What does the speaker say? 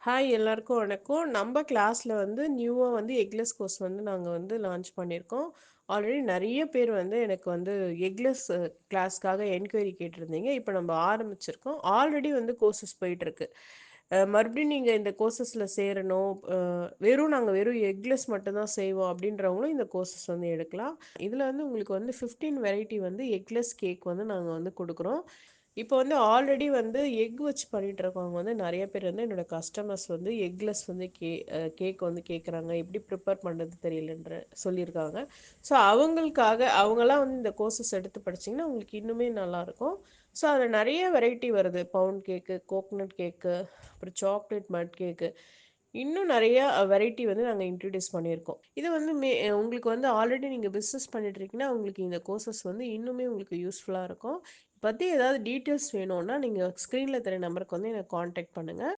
Hi எல்லாருக்கும் வணக்கம். நம்ம கிளாஸ்ல வந்து நியூவா வந்து எக்லெஸ் கோர்ஸ் வந்து நாங்க வந்து லான்ச் பண்ணியிருக்கோம். ஆல்ரெடி நெறைய பேர் வந்து எனக்கு வந்து எக்லெஸ் கிளாஸ்க்காக என்கொயரி கேட்டிருந்தீங்க. இப்போ நம்ம ஆரம்பிச்சிருக்கோம். ஆல்ரெடி வந்து கோர்சஸ் போயிட்டுருக்கு. மறுபடியும் நீங்க இந்த கோர்சஸ்ல சேரணும். நாங்க வெறும் எக்லெஸ் மட்டும் தான் செய்வோம் அப்படின்றவங்களும் இந்த கோர்சஸ் வந்து எடுக்கலாம். இதுல வந்து உங்களுக்கு வந்து 15 வெரைட்டி வந்து எக்லெஸ் கேக் வந்து நாங்க வந்து குடுக்குறோம். இப்போ வந்து ஆல்ரெடி வந்து எக் வச்சு பண்ணிட்டு இருக்கவங்க வந்து நெறைய பேர் வந்து என்னோட கஸ்டமர்ஸ் வந்து எக்லெஸ் வந்து கேக் வந்து கேட்குறாங்க. எப்படி ப்ரிப்பேர் பண்ணுறது தெரியலன்ற சொல்லியிருக்காங்க. ஸோ அவங்களுக்காக அவங்களாம் வந்து இந்த கோர்சஸ் எடுத்து படிச்சிங்கன்னா உங்களுக்கு இன்னுமே நல்லாயிருக்கும். ஸோ அதில் நிறைய வெரைட்டி வருது. பவுண்ட் கேக்கு, கோகனட் கேக்கு, அப்புறம் சாக்லேட் மட் கேக்கு, இன்னும் நிறைய வெரைட்டி வந்து நாங்கள் இன்ட்ரடியூஸ் பண்ணியிருக்கோம். இது வந்து உங்களுக்கு வந்து ஆல்ரெடி நீங்கள் பிஸ்னஸ் பண்ணிட்டு இருக்கீங்கன்னா உங்களுக்கு இந்த கோர்சஸ் வந்து இன்னுமே உங்களுக்கு யூஸ்ஃபுல்லாக இருக்கும். பற்றி ஏதாவது டீட்டெயில்ஸ் வேணும்னா நீங்கள் ஸ்க்ரீனில் தெரிய நம்பருக்கு வந்து எனக்கு காண்டாக்ட் பண்ணுங்கள்.